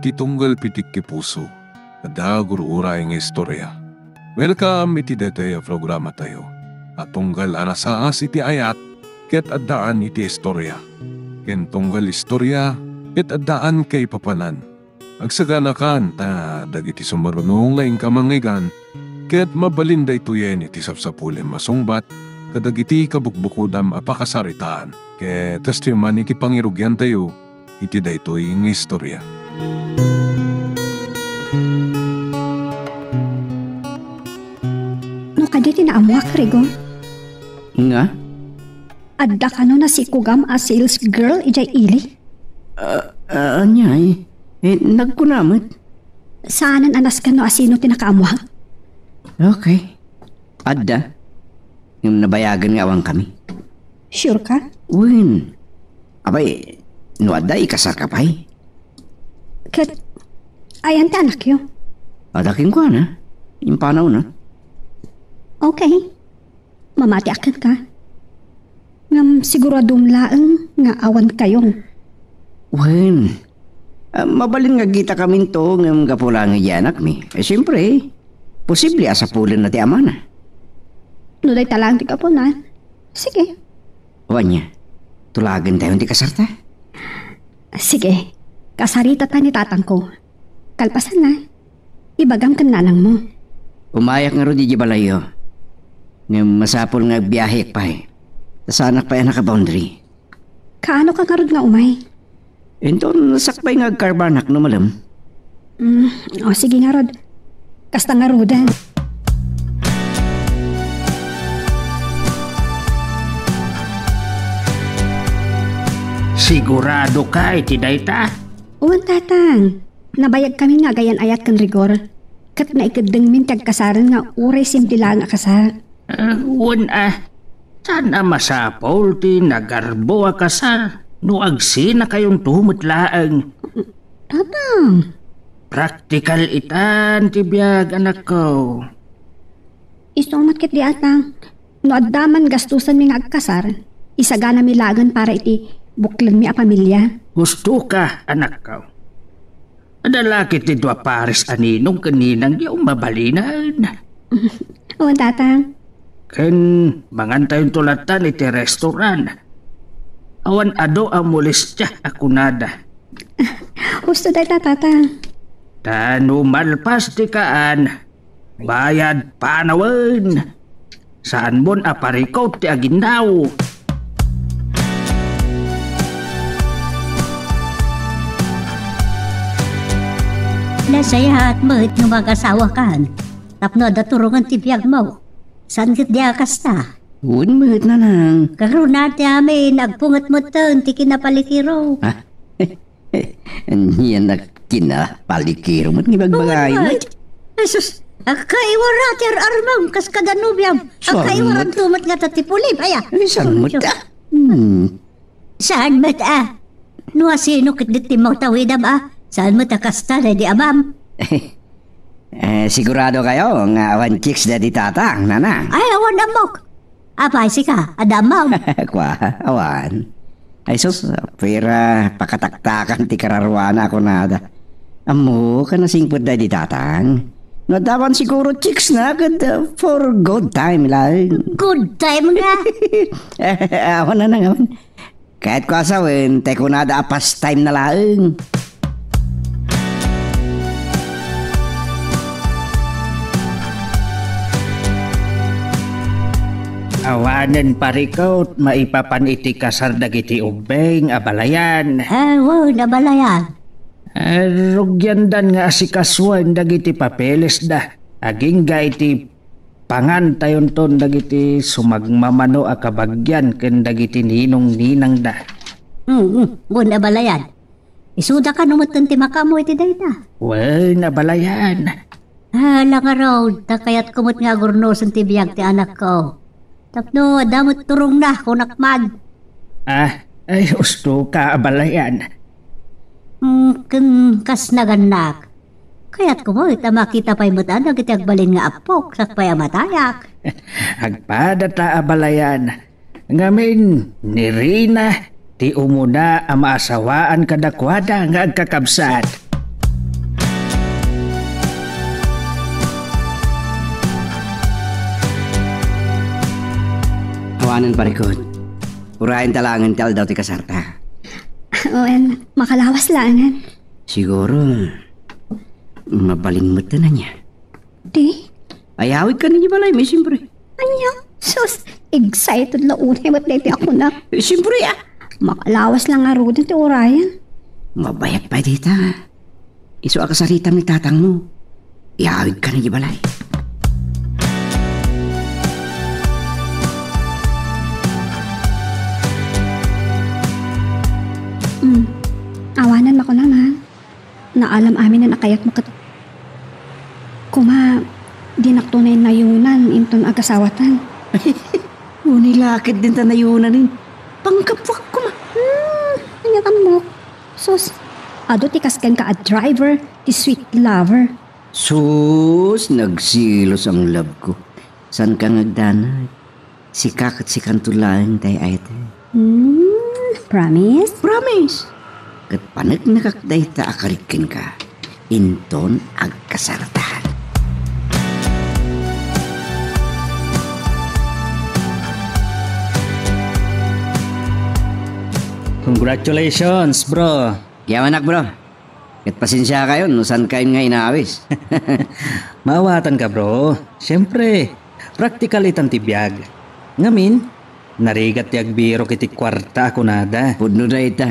iti tunggal pitik ki puso. Ada gurura yung istorya. Welcome iti dete programa tayo. At tunggal anasaas iti ayat, ket addaan iti istorya. Ken tunggal istorya, ket addaan kay papanan. Agsaganakan ta dagiti sumarunong laing kamangigan, ket mabalinda ituyen iti sapsapulen masungbat, kadagiti kabukbukudam apakasaritaan. Ket testiman iti pangirugyan tayo, iti daytoy ng istorya. No kaditi na amuak, Rigo? Nga? Adda ka no na si Kugam a sales girl ijay ili? Anyay. Nagkunamot. Saanan anas ka no asino tinakaamuak? Okay. Adda. Yung nabayagan nga awang kami. Sure ka? Win. Abay, no adda ikasar ka pa'y. Kat, ayan ta anak yun. Adaking ko na. Yung panaw na. Okay. Mamati akin ka. Ngam siguradong laeng nga awan kayong. Win. Mabalin nga kita kami to ngam gapula nga yanak mi. Siyempre, posible asapulan na ti ama na. Nuday talang ti kapunan. Sige. Wanya, tulagan tayo ti kasarta. Sige. Kasarita ta ni tatang ko. Kalpasan na. Ibagam kan nanang mo. Umayak nga ro di balayo. Ngam masapol nga biyahe pa eh. Sasanak pa yan naka-boundary. Kaano ka karod nga umay? Ito, nasakpay nga karbanak no malam. O sige nga rod. Kasta nga rodan. Sigurado ka iti dayta? Uwan tatang. Nabayag kami nga gayan ayat kan rigor. Kat na ikadeng min kagkasaran nga uray simple lang nga kasar. Sana masapol ti nagarbo a kasar. No agsi na kayong tumutlaang. Tatang. Praktikal itan ti biyag anak ko. Isomat kit di atang. No addaman gastusan mi nga agkasar. Isagana mi lagan para iti buklan mi a pamilya. Gusto ka anak ko. Adalakit ti dua pares aninong kaninang di mabalinan. Uwan tatang. Ken mangantay tulatan iti restoran. Awan ado ang molestya akunada. Gusto day tatang. Tano malpas ti kaan. Bayad panawan. Saan mon aparikaw ti agindaw. Nasayahat mo it ng mag-asawa kan. Tapno daturungan ti biyag mo. San kit diya kasta? Uwan mahit na lang. Karoon natin amin, nagpungat mo ton, ti kinapalikiro. Ha? Yan na kinapalikiro mo. Ngibagbagay mo. Jesus, akaiwaratir armang kas kadanubyam. Akaiwaran tumat nga tatipulib. Aya. Saan mo ta? Saan mo ta? Nua sino kit diti mo tawidam Saan mo ta kasta na di amam? Sigurado kayo nga awan chicks na di tatang, nanang. Ay, awan amok. Apay si ka, adamaw. Kwa, awan. Ay sus, pera pakataktakan ti kararwana ako nada. Amo, ka nasingpod na di tatang. Nadawan siguro chicks na agad for good time lang. Good time nga. Awan na awan. Kahit ko asawin, teko nada pas time na lang. Awanen parikaw, maipapan iti kasar dagiti ubeng abalayan. Wow, nabalayan. Rugyandan nga asikaswan dagiti papeles da. Aging ga iti pangantayon ton dagiti sumagmamano a kabagyan ken dagiti ninong-ninang da. Nabalayan. Isuda ka numatan ti makamo iti dayta. Well, nabalayan. Lang araw, takayat kumot nga gurnosan ti biyag ti anak ko. Tapno, damot turong na kunakmad. Ay gusto ka abalayan. Kas naganak. Kaya't ko mo, makita pa'y mutan, iti agbalin nga apok, sakpay amatayak. Agpada ta abalayan. Ngamin, ni Rina, ti umuna ang maasawaan kadakwada nga agkakabsat. Awanan parikot. Urayan talangan tal daw ti kasarta. Well, makalawas lang. Siguro, mabalimot na niya. Di? Ayawid ka ninyo balay, may siyempre. Anya? Sus, excited la unay matay ako na. Siyempre Makalawas lang nga ro din ti Orayan. Mabayat pa dita. Iso ka saritam ni tatang mo. Ayawid ka ninyo balay. Awanan ako lang ha. Naalam amin na nakayat mo Kuma, di naktunay na yunan inton agasawatan. Unilakid din tanayunan rin. Pangkapwak ko ma. Anyatan mo. Sus, ado ti kaskan ka a driver, ti sweet lover. Sus, nagsilos ang love ko. San ka ngagdanag? Si kakat si kantulaan tay ayate. Promise? Promise. Kat panag nakakday ta akarikin ka. Inton agkasartahan. Congratulations, bro. Kaya anak bro. Kat pasensya kayo, no saan kayo nga inaawis. Mawatan ka, bro. Siyempre, practical itang tibiyag. Ngamin, narigat yag biro kiti kwarta ako nada. Pudno na ita.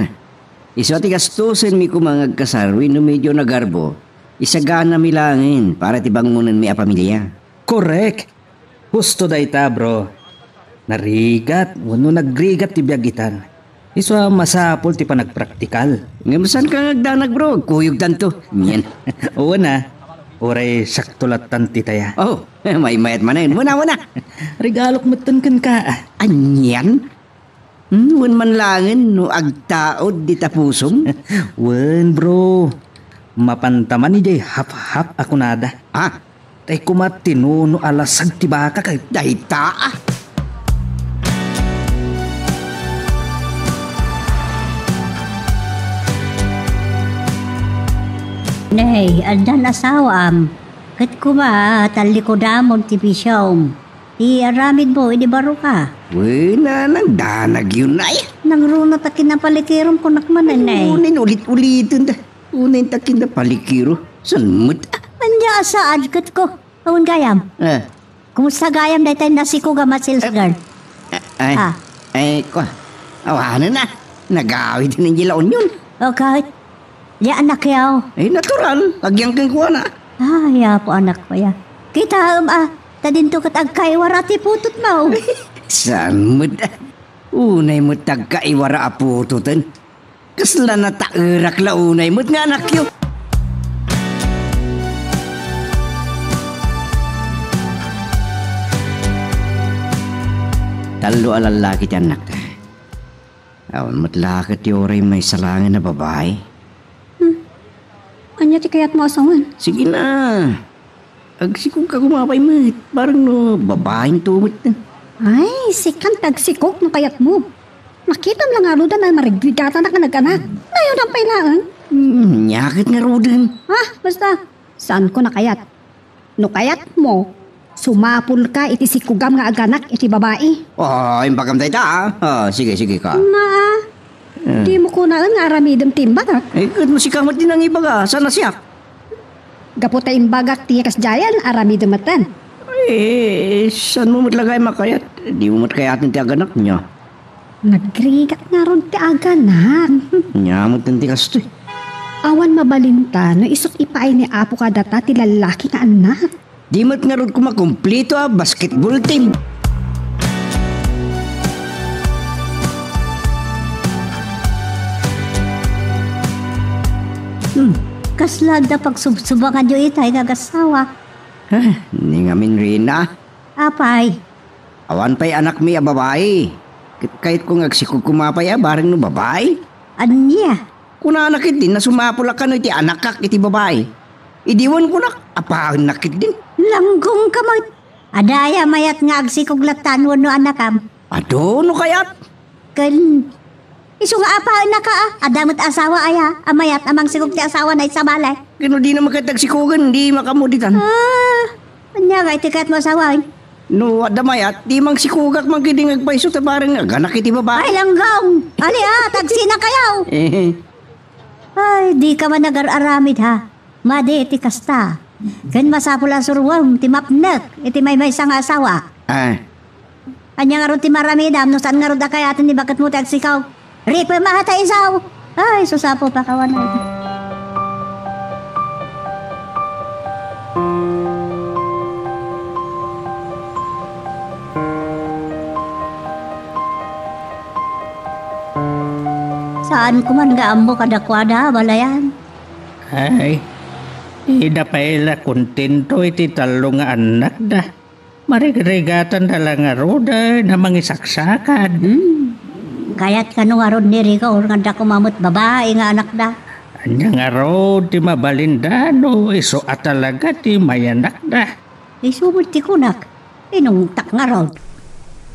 Iso ti gastusin mi kumangag kasarwi no medyo nagarbo. Isagana mi langin para tibangunan mi a pamilya. Correct. Gusto da ita, bro. Narigat, wano nagrigat tibiyag itan. Iso masapol ti pa nagpraktikal. Ngamusan ka nagdanag bro, kuyog tanto. Yan. Oo na. Oray saktulatan ti taya. Oh, may mayat manin. Muna. Regalok matan ka. Anyan? Wan man langin no agtaod di tapusom. Wen bro. Mapantaman ni jay hap-hap ako nada. Ah, Tay kumatino no alasag ti baka kay dahita ah. Nay, andan asawam. Kat kuma, tali ko damon ti bisyom. Di aramid mo, hindi baro ka. Wala nang danag yun ay. Nang runa takin na palikirom ko nakmanan, nay. Unin ulit-ulitin da. Unin takin na palikiro. Sanmut ah. Anya saad kat ko. Awan gayam. Kumusta gayam dahi tayo nasiko gamat silsgar? Ay, Ah. ko. Awanan na. Nagawid din ng gilaon yun. O kahit, di anak yaw. Natural. Agyang kang kuha na. Ya po anak ko ya. Kita tadinto kat agkay warati putot mo. Saan mo da? Unay mo tagkaiwara apututan. Kasla na tairak la unay mo nga anak yun. Talo alalaki ti anak ta. Awan mo't lakit ti oray may salangan na babae. Anya ti kayat mo asawan? Sige na. Agsikog ka kumapay mo. Parang no, babaeng tumot na. Ay, sikan tagsikok no kayat mo. Nakita mo lang nga rudan na marigwigata na ka nag-anak. Ngayon ang pailangan. Nyakit nga rodan. Basta, saan ko nakayat? No kayat mo, sumapul ka iti sikugam nga aganak iti babae. Oh, impagam tayo ta ah. Sige ka. Di mo kunaan nga aramidem timba ha. Kat mo si kamat din ang iba ka. Sana siya? Gaputa imbagak tiyakas jayan aramidem matan. Saan mo matlagay makayat? Di mo matkayatin ti aganak niya. Nagrigat nga ron ti aganak. Nyamot ng tikas to. Awan mabalinta no isot ipaay ni Apo ka data ti lalaki nga anak. Di mo't nga ron kumakumplito basketball team. Kaslada pag subsubangan nyo itay gagasawa. Ni ngamin rin na. Apay, Awan pa'y anak mi a babae. Kahit kung agsikog kumapay bareng no babae. anya? Kuna nakit din na sumapula ka no iti anak kak iti babae. Idiwan ko na apahan nakit din. Langgong ka mag... Adaya mayat nga agsikog latan no anakam. Ado no kayat? Kan... Isu nga apa na ka adamot asawa aya. Amayat amang sigog ti asawa na isabalay. Kano di na makatagsikugan, di makamuditan. Anya nga itikat mo asawa. No, adamayat, di mang sikugak mang kiding agpaiso ta parang aganak iti babae. Ay, langgam! Ali tagsina kayaw! Eh, Ay, di ka man nagar-aramid ha. Madi iti kasta. Gan masapula surwam, ti mapnek, iti may sang asawa. Anya nga ron ti maramidam, no saan nga ron da kayatin ni bakit mo tagsikaw. Ripe mahata isaw. Ay, susapo pa kawan na ito. Saan ko man gaambo kadakwada, balayan? Ay, ida pa ila kontento iti talo nga anak da. Marigregatan da lang nga roda na mangisaksakan. Kaya't kano nga ron ni Rico, or nga da kumamot babae nga anak da. Anya nga rod ti mabalindano, iso at talaga ti mayanak da. Isumot ti kunak, inungtak nga ron.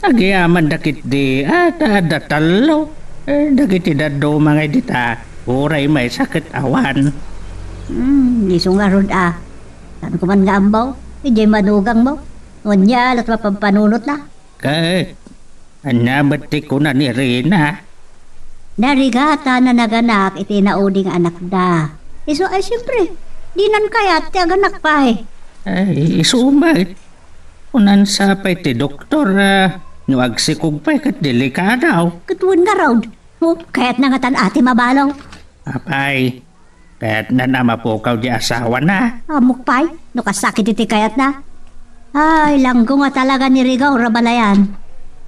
Agyaman dakit di ada talo. Dagiti dado mga dita, uray may sakit awan. Iso nga ron Saan ko man gaambaw, hindi manugang mo. Ngunya, lat mapampanunot na. Kay, anya ba't ko na ni Rina? Narigata na naganak, iti nauding anak da. Iso ay siyempre, di nan kayat, ti aganak pa eh. Ay, isumay. Unan sa pa'y ti doktor, nuagsikog pa'y kat delikadaw. Katuan nga raw. Kaya't na nga tan ati mabalaw. Apay, kaya't na namapukaw di asawa na. Amok pa'y, no kasakit iti kayat na. Ay, langgo nga talaga ni Rigaw, rabalayan.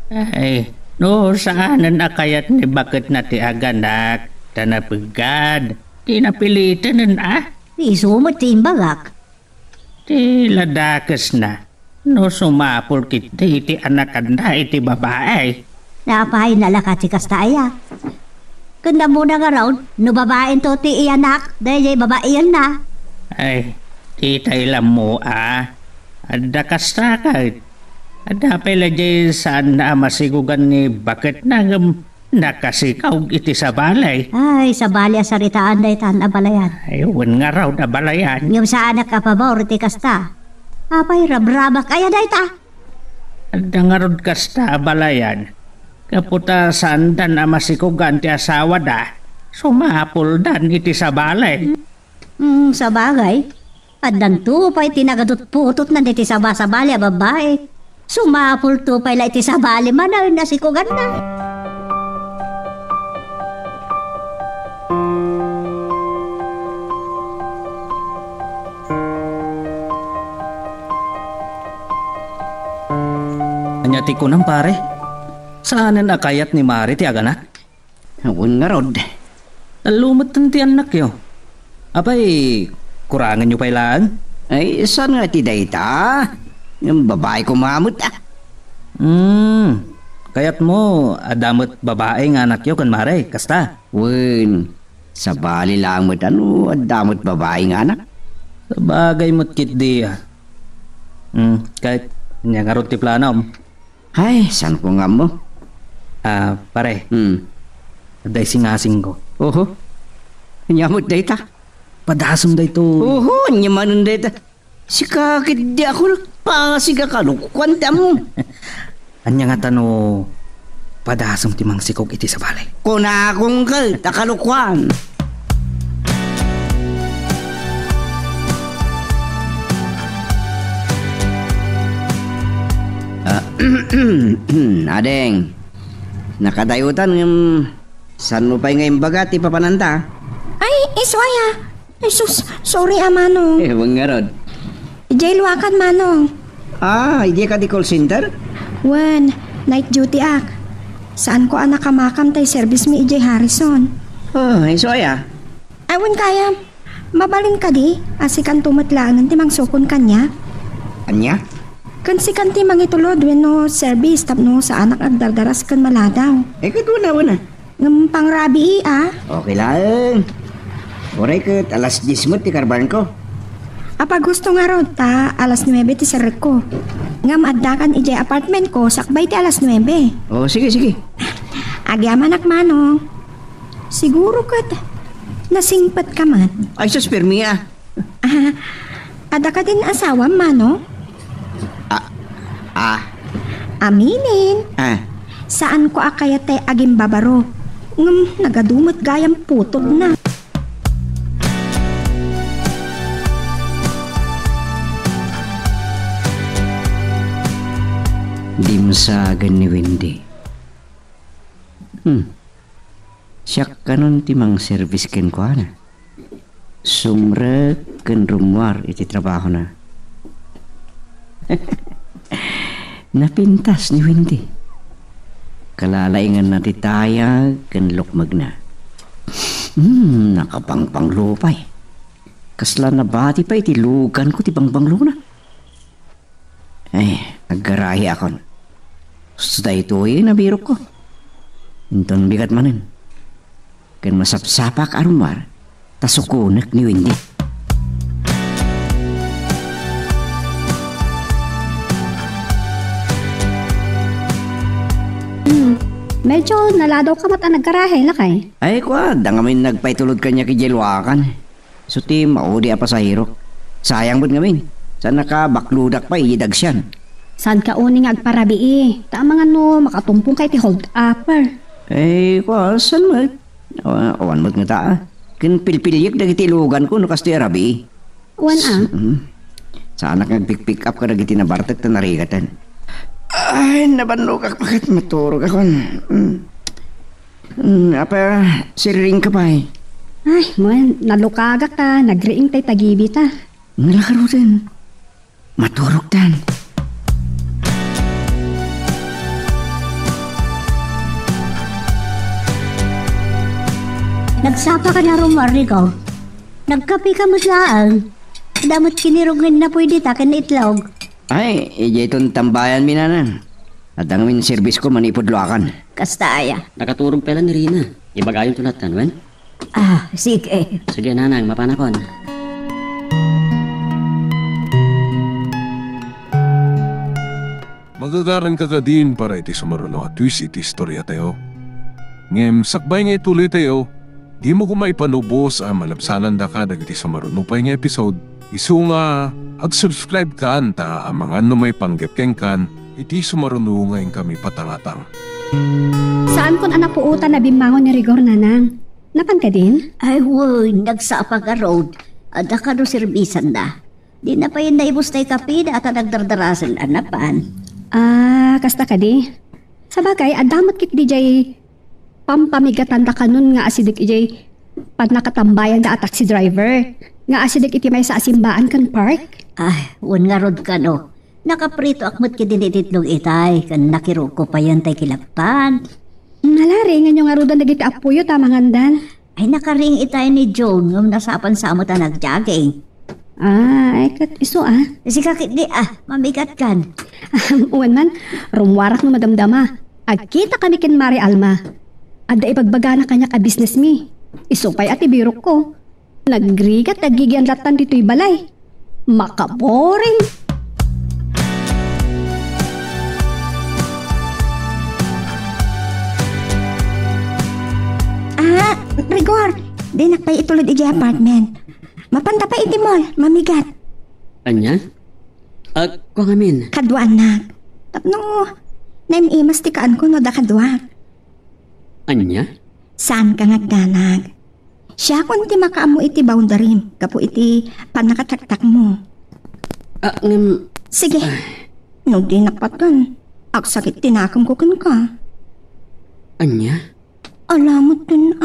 Ay, no saanan na kayat ni bakit na ti aganak, tanapagad, tinapilitan na Isumot ti imbagak. Ti ladakas na, no sumapol kit iti anakan na iti babae. Napahay nalakat si Kastaya. Kanda muna nga raw, no babaen to ti iyanak, dahil babae yan na. Ay, titay lang mo Ada kastakay. Ada pala jay saan na masigugan ni bakit na nakasikaw iti sa balay. Ay, sa bali asaritaan na itan abalayan. Ayun nga raw na balayan. Yung saan nakapabor ti Kasta. Apay, rabrabak kaya na ita. Ada nga raw kasta balayan. Kaputa sandan na masikugan ti asawa da. Sumapol dan iti sa balay. Sa bagay. Adan tupay tinagadot putot na iti sa bali a babae. Sumapol tupay la iti sa bali man ay nasikugan na. Anya ti kunang pare. Saan na kayat ni Mari ti aganak? Awon nga rod. Talumot ti anak yo. Apay, kurangan nyo pailaan? Ay, saan nga ti dayta? Yung babae kumamot Kayat mo, adamot babae nga anak yo kan Mari, kasta? Wen, sa bali lang mo't adamot babae nga anak. Sa bagay mo't kit di kahit niya nga ron ti planom. Ay, saan ko nga mo? Pare, Hmm. aday singasing ko. Oho. Nyamot dayta. Padasong day to. Oho, nyamanon dayta. Si kakit di ako nagpasiga kalukwan mo. Anya nga tano, padasong timang sikog iti sa balay. Kuna akong kal, takalukwan. Adeng, nakadayutan ng saan mo pa yung bagati papananta? Ay, iswaya. Ay, sorry Manong. Wag nga rod. Ijay luwakan Manong. Hindi ka di call center? Wen, night duty ak. Saan ko anak kamakam tay service mi Ijay Harrison. Isoya. Awan kaya, mabalin ka di, asikan tumatlangan timang sukon kanya. Anya? Kan si kanti mangitulod when no service tapno sa anak agdardaras kan maladaw. Kaduna. Ngam pangrabi Okay lang. Oray kat alas 10 mo ti karban ko. Apa gusto nga ron ta, alas 9 ti sarek ko. Ngam addakan ijay apartment ko, sakbay ti alas 9. Sige. Agyaman ak Manong. Siguro kat, nasingpat ka man. Ay, sus, pirmi Ada ka din asawa Manong? Aminin, saan ko akaya tay aging babaro? Nagadumot gayang putol na. Dimsagan ni Wendy. Siyak kanon timang service ken ko na. Sumre ken rumwar iti trabaho na. Napintas ni Wendy. Kalalaingan na titaya ken lukmag na. Nakapangpang lupay. Kasla na bati pa iti lugan ko ti bangbanglo na. Ay, naggarahi akon. Gusto ito nabiro ko. Intong bigat manin. Ken masapsapak arumar, tasukunak ni Wendy. Medyo naladaw ka mata nagkarahe, lakay. Ay, kwad, ngamin nagpaitulod kanya kijelwakan. So ti, maudi apa sa hirok. Sayang bud ngamin. Saan nakabakludak pa, idag siyan. Saan ka uning agparabi Tama nga no, makatumpong kay ti hold upper. Ay, kwad, saan mo? Awan mo't nga taa. Kin pilpilyik dagiti ilugan ko, no kasto arabi. Awan Saan nagpick up ka dagiti nabartak ta narigatan. Ay, nabanlog ako, bakit maturog ako. Apa, siriring ka pa eh. Ay, man, nalukaga ka, nagriing tay tagibi ta. Nalakaro din. Maturog tan. Nagsapa ka na rumar, ikaw. Nagkapi ka mo saan. Damot kinirugin na pwede takin na itlog. Ay, itong tambayan minanan. At ang min service ko manipudloakan. Kastaya. Nakaturog pala ni Rina. Ibagayon tulatan, wen? Sige. Sige, nanang, mapanakon. Magagaran ka din para iti sumaruno at twist iti istorya tayo. Ngem, sakbay nga ituloy tayo. Di mo kumaipanubos ang malabsanan da ka dagiti sumaruno pa nga episode. Isu nga, ag-subscribe ka anta ang mga may panggapkeng kan, iti sumaruno ngayon kami patangatang. Saan kon anak puutan na bimangon ni Rigor, nanang? Napan ka din? Ay, woy, nagsapa ka road. Ada ka do serbisan da. Di na pa yun naibos tayo kapida at nagdardarasan anapan. Kasta ka di? Sabagay, adamot kit di jay pampamigatan da kanun nga asidik ijay pad nakatambayan da taxi driver. Nga asidik iti may sa asimbaan kan park? Ay, wan nga rod ka no. Nakaprito akmat ki dinititlog itay. Kan nakiruko pa yan tay kilapan. Nalari nga nyo nga rodan nagiti apuyo tamangandan. Ay, nakaring itay ni Joan ngam nasapan sa amot na nagjogging. Ay kat iso Si kakit di mamigat kan. Uwan man, rumwarak no madamdama. Agkita ka ni kin Mari Alma. Ada ipagbaga na kanya ka business mi. Isupay at ibirok ko. Nagrigat nagigyan latan dito'y balay. Makaboring. Rigor, di nakpay itulod iji apartment. Mapanta pa iti mall, mamigat. Anya? Kung amin. Kadwaan na. Tapno, naimimas tikaan ko no da kadwaan. Anya? Saan ka ngagdanag? Siya kung ti makaamu iti boundary, kapo iti panakataktak mo. Sige, no di nakpatan. Agsakit tinakam ko kan ka. Anya? Alamot dun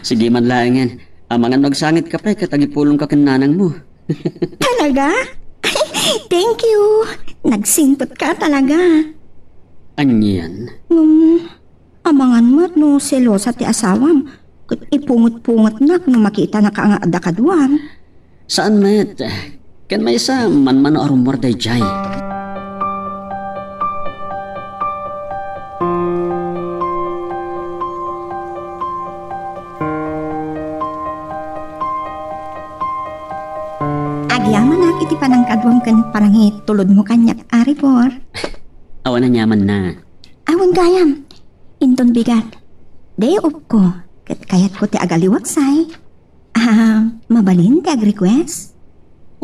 Sige man laangan. Mga nagsangit ka pre, katagipulong ka kananang mo. Talaga? Thank you. Nagsintot ka talaga. Anyan? Amangan mo no selosa ti asawam. Kut ipungot-pungot na kung makita na ka nga ada kadwan. Saan met? Kan may isa man arumor day jay. Agyaman na iti panangkadwang kan parangit tulod mo kanyak ari por. Awan na nyaman na. Awan gayam. Inton bigat. Day up ko. Kayat ko ti agaliwaksay. Mabalin ti ag-request?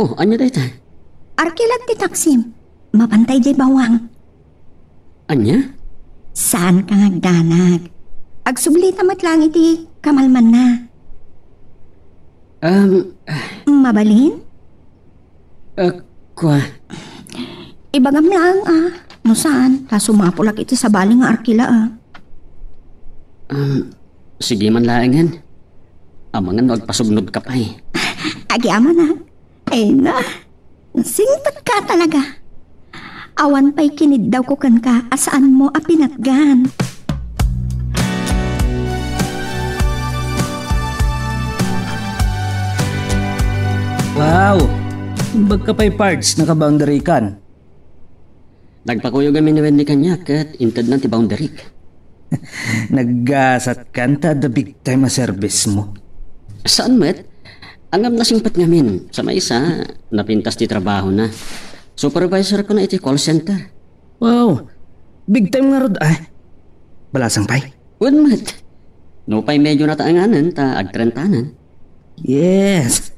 Oh, anya day ta? Arkilag ti Taksim. Mapantay di bawang. Anya? Saan ka ngagdanag? Agsublita mat lang iti kamalman na. Mabalin? Kwa? Ibagam lang No saan? Ta sumapulak iti sa baling nga arkila Sige man laangan. Amangan nagpasugnod ka pa eh. Agi ama na. Ay na. Singpat ka talaga. Awan pa'y kinid daw ko kan ka asaan mo pinatgan. Wow! Bagka pa'y parts naka-boundary kan. Nagpakuyo kami ni Wendy kanyak at inted ng ti-boundary. Naggasat kan ta the big time a service mo. Saan met? Angam na singpat ngamin. Sa may isa, napintas ti trabaho na. Supervisor ko na iti call center. Wow! Big time nga rod Balasang pay? Wen met? No pa'y medyo nataanganan ta agtrentanan. Yes!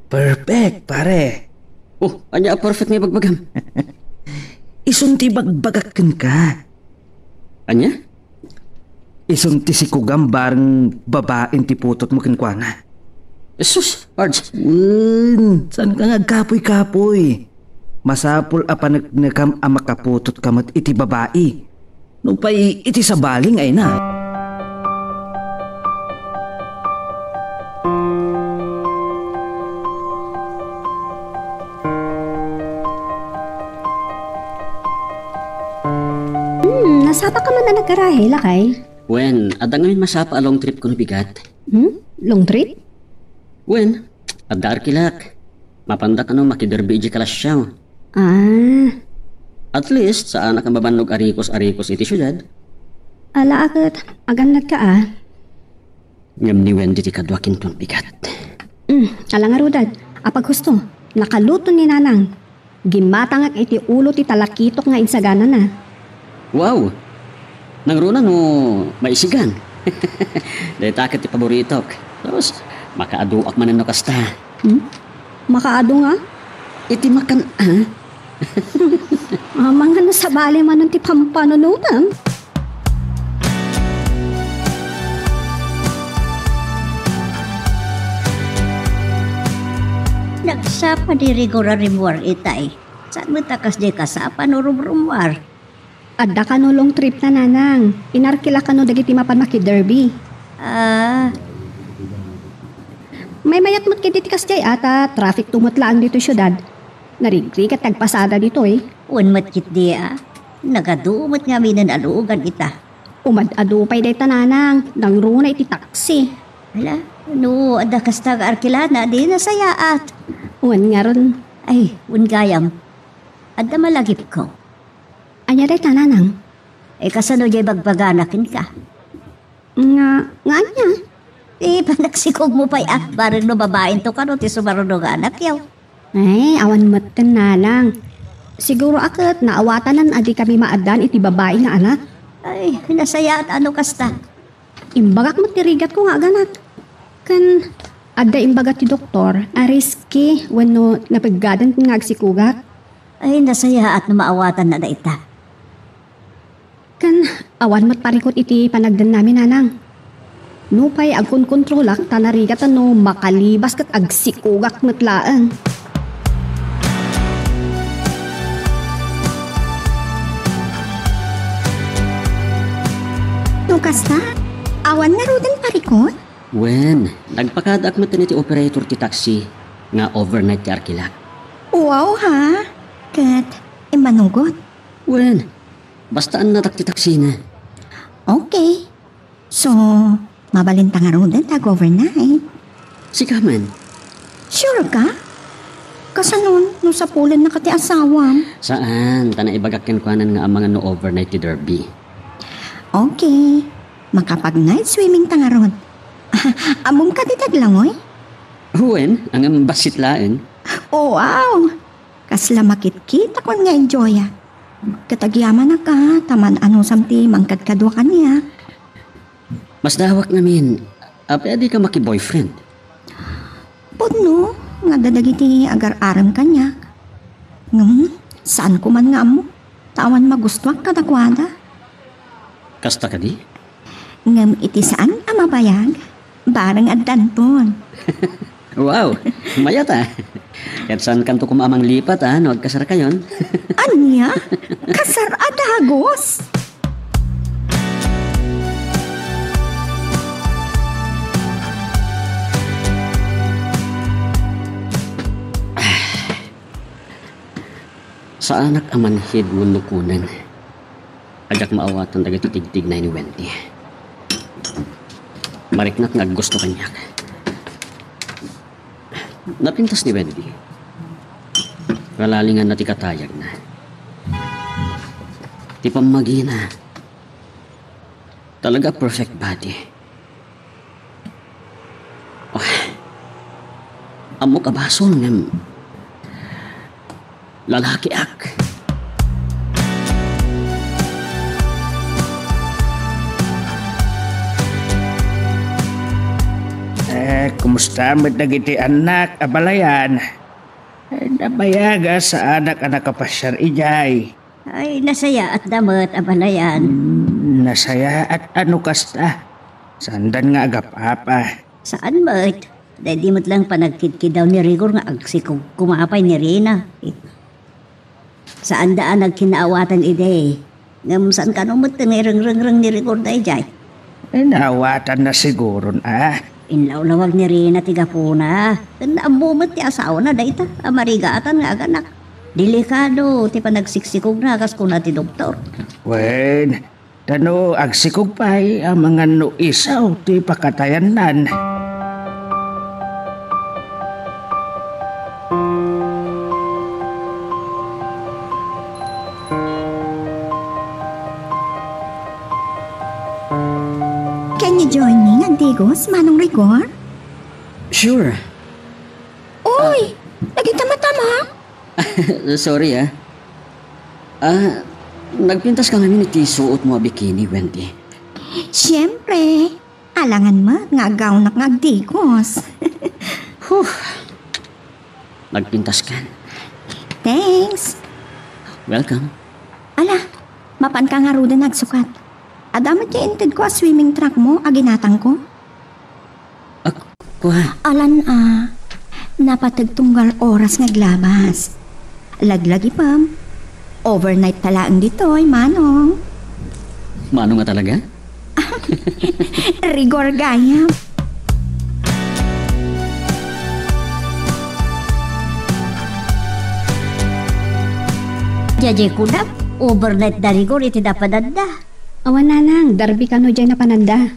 Perfect, pare. Oh, anya perfect may bagbagam. Isunti bagbagakan ka. Anya? Isunti si Kugam bareng babaeng tiputot mo kinkwana. Jesus, Arj. Saan ka nga kapoy-kapoy? Masapul panagkam makaputot kamat iti babae. No pa'y iti sa baling ay na. Nasapa ka man na nagkarahe, lakay? Wen, adang ngayon masapa along trip ko na bigat. Long trip? Wen, adar kilak. Mapandak makiderbi iji kalasyaw. At least, sa anak ang babanog arikos-arikos iti syudad. Ala agad, aganlat ka Ngam ni Wendy ti kadwakin ton bigat. Ala nga rudad, apag gusto, nakaluto ni nanang. Gimatangak iti ulo ti talakitok nga insagana na. Wow! Nangruna no maisigan. Dahil takit ti paboritok. Tapos, makaaduak man ano kasta. Makaado nga? Iti makan, Mga nasa bali man ti pampanunutan. Nagsapa di rigora rimwar itay. Saan mo takas di kasapa no rumrumwar? Adda ka no long trip na nanang. Inarkila ka no dagiti mapan makiderby. May mayat mo't kiti kas jay ata traffic tumutlaan dito syudad. Narigrig at tagpasada dito Unmat kit di Nagadumot nga minan alugan ita. Umad-adupay day tananang. Nangruna iti taksi. Hala, no, ada kasta arkilana di nasayaat. Uwan nga ron. Ay, gayam. Ada malagip ko. Anya day tananang. Kasano jay bagbaganakin ka? Nga anya. Panagsikog mo pa'y bareng no babaen to ka no ti sumarunong anak yaw. Ay, awan matan nanang. Siguro akit naawatanan adi kami maadan iti babae nga anak. Ay, nasayaat ano kasta. Imbagak mo tirigat ko nga ganat. Kan, adda imbagat ti doktor, ariski wano napaggadan nga agsikugat. Ay, nasayaat na maawatan na ita. Kan, awan mo't parikot iti panagdan namin nanang. Nupay agkon kontrolak tanarigat makalibas kat agsikugak matlaan. No kasta, awan na rudin parikot? Wen, nagpakadak mo iti operator ti taxi nga overnight ti arkilak. Wow ha? Kat, manugot? Wen, bastaan natak ti taxi na. Okay. So, mabalintang nga rudin tag-overnight? Sika man. Sure ka? Kasanon, no sa pulan na kati asawam? Saan? Tana ibagakyan kwanan nga amang no overnight ti derby. Okay. Makapag-night swimming tangaron. Among ka di taglangoy? Wen, ang basit laen. Oh, wow! Kasla makit-kita ko nga enjoy. Katagyaman na ka, taman ano samti mangkad kadwa ka niya. Mas dawak namin, pwede ka maki-boyfriend. Puno, nga dadagiti agar-aram kanya. Saan ko man nga mo? Tawan magustuhan ka dakwada. Kasta ka di? Ngam iti saan ang mabayag? Barang at danton. Wow, mayat Kat saan kanto kumamang lipat no agkasar kayon. Anya? Kasar adagos? Sa anak amanhid ngunukunan. Ajak maawatan dagiti tigtig na ni Wendy. Mariknak nga gusto kanyak. Napintas ni Wendy. Kalalingan na ti katayag na. Ti pamagina. Talaga perfect body. Oh, amo kabason ng lalaki ak. Kumusta mo dagiti anak abalayan? Nabayaga sa anak-anak kapasyar ijay. Ay, nasaya at damat abalayan. Nasaya at ano kasta? Sandan nga agapapa. Saan mat? Dahil di mo't lang panagkidkid daw ni Rigor nga agsikog kumapay ni Rina. Saan daan nagkinaawatan ide? Ngam saan ka nung mo't reng-reng ni Rigor dahi jay? Naawatan na siguro na. Inlawlawag ni Rina tigapuna. Naamumot ti asawa na dayta. Amarigatan nga aganak. Delikado ti panagsiksikog na kas kuna ti doktor. Wen, tano agsikog pa'y ang mga nuisaw ti pakatayan nan. Can you join me, Antigos, Manong Rigor? Sure. Uy! Nagitama-tama! Sorry nagpintas ka ngayon iti suot mo a bikini, Wendy. Siyempre, alangan mo, nga agaw na nga Antigos. Nagpintas ka. Thanks. Welcome. Ala, mapan ka nga ruda nagsukat. Adamat niya inted ko a swimming track mo, aginatang ko. Kuha. Alan napatagtunggal oras nga glabas. Laglagi pam. Overnight talaang dito'y, Manong. Manong nga talaga? Rigor gaya. Jajay kudap, overnight da Rigor iti dapadadda. Awan nanang, darbi ka no dyan na pananda.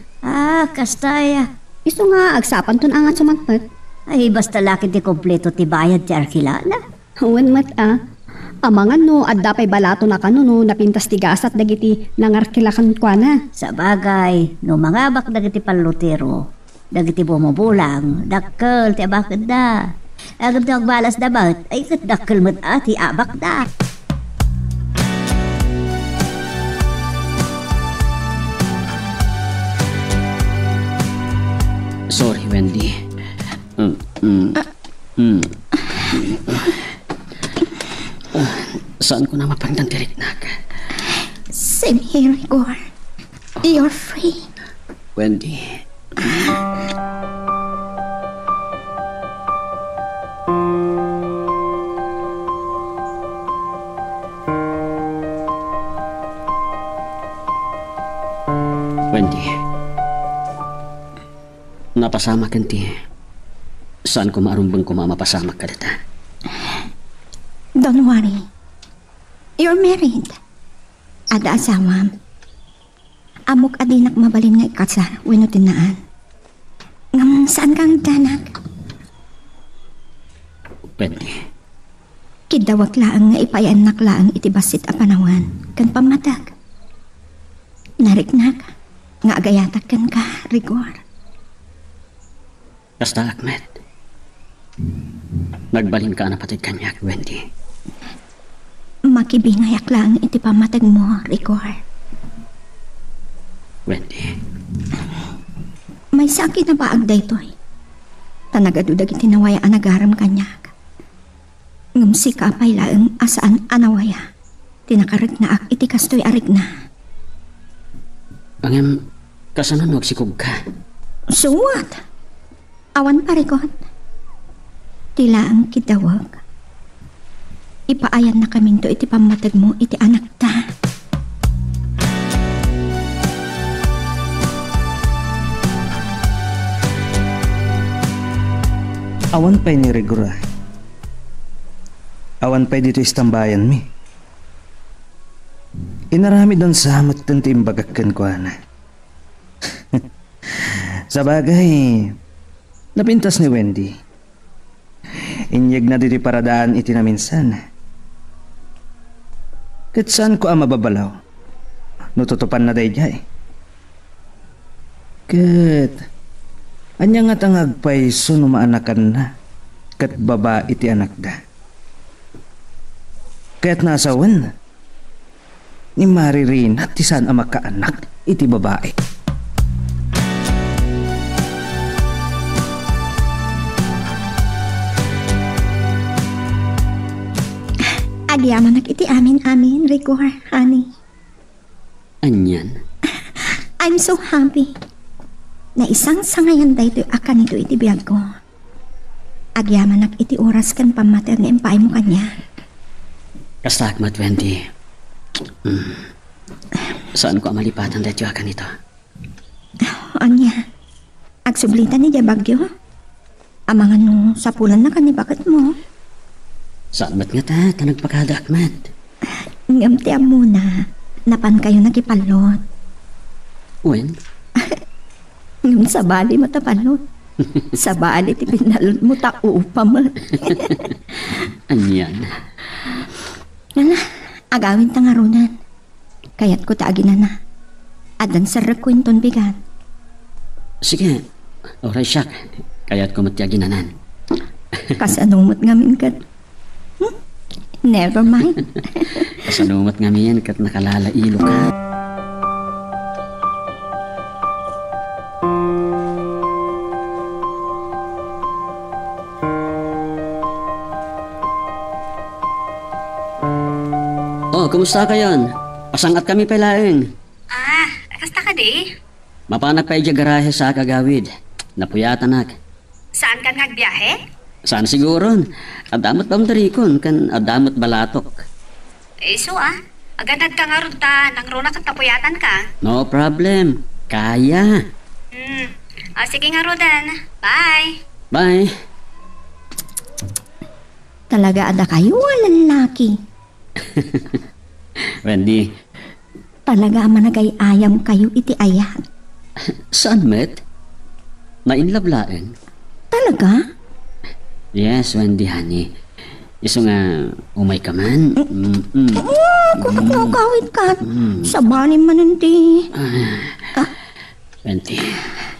Kastaya. Iso nga, agsapan ton angat sumagpat. Ay, basta laki ti kompleto ti bayad ti arkilana. Awan mat Amangan no, adda pa'y balato na kano no, napintas ti gasat dagiti nangarkilakan kwa na. Sa bagay, no mangabak dagiti palutero, dagiti bumubulang, dakkel ti abakad da. Agad ti agbalas dabat, ay kat dakkel mat ati abak da. Sorry, Wendy. Saan ko na mapagdantirik na ka? Same here, Igor. You're free. Wendy. Wendy. Napasama kanti. Saan ko maarumbang ko mamapasama ka dita? Don't worry. You're married. Ada asawa. Amok adinak mabalin nga ikasar. Winutinaan. Ngam saan kang danak? Wendy. Kidawak laang nga ipayanak laang itibasit a panawan. Kan pamatag. Nariknak. Nga agayatak kan ka, Rigor. Basta, Ahmed. Nagbalin ka na patid kanyak, Wendy. Makibingayak lang iti pamatag mo, Rigor. Wendy. May sakit na baag daytoy. Tanagadudag itinawaya ang nagaram kanyak. Ngumsi ka apay laeng asaan anawaya. Tinakarig na ak iti kastoy arig na. Angem, kasanon magsikog ka? So what? Awan parikot. Tila ang kitawag. Ipaayan na kami to iti pamatag mo iti anak ta. Awan pa'y ni Rigura. Awan pa'y dito istambayan mi. Inarami doon sa hamot ng timbagakkan ko na. Sa bagay, napintas ni Wendy. Inyag na dito paradaan iti na minsan. Kat saan ko ang mababalaw? Nututupan na day jay. Kat, anya nga tangag pa'y sunumaanakan na. Kat baba iti anak da. Kaya't nasawan ni Maririn at tisan ang makaanak iti babae. Agyaman iti amin, Rigor, honey. Anyan? I'm so happy na isang sangayan dahito akan ito iti biyag ko. Agyaman iti oras kan pamater na empay mo kanya. Kastakmat, Wendy. Saan ko ang malipatan dahito akan ito? Anya, agsublitan ni Bagyo. Amangan no, sa pulan na kanibakat mo. Saan ba't nga ta nagpakadakmat? Ngamtiam muna, napan kayo nagipalot. Wen? Ngam sa bali mo tapalot. Sa bali ti pinalot mo ta upa mo. Anyan? Nala, agawin tangarunan. Kaya't ko taagin na. Adan sa rekwinton bigan. Sige, oray siyak. Kaya't ko matiyaginanan. Kasanong mo't ngamin kat. Never mind. Kasanumot nga miyan kat nakalalailo ka. Oh, kumusta ka yan? Pasangat kami palaeng. Kasta ka di? Mapanak pa iya garahe sa kagawid. Napuyatan nak. Saan ka nagbiyahe? Saan siguro? Adamot bamdarikon kan adamot balatok. So agad ka nga ron ta, nang runa kang tapuyatan ka. No problem. Kaya. Sige nga Rodan. Bye. Bye. Talaga ada kayo lalaki. Wendy, Talaga managay ayam kayo iti ayan. saan met? Nainlablaen? Talaga? Yes, Wendy, honey. Iso nga, umay ka man. Kung nakawit ka, sabanin man nanti. Wendy,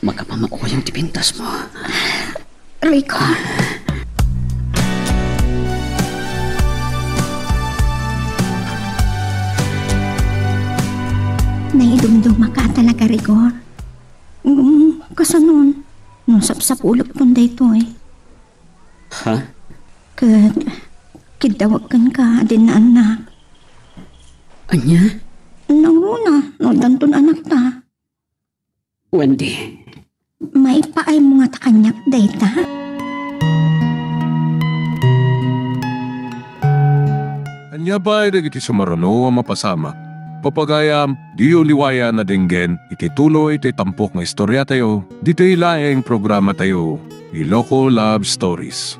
makapamako yung tipintas mo. Rico. Naidumduma ka talaga, Rigor. Kasanon, nung sapsapulot pun dito eh. Ha? Kat, kidawagan ka din na anak. Anya? Nanguna, no danton anak ta. Wendy, May paay mo nga takanyak data. Anya ba ay iti sumarano ang mapasama? Papagayam, diyo liwaya na dinggen, iti tuloy iti tampok nga istorya tayo, dito ilaeng programa tayo, Iloko Love Stories.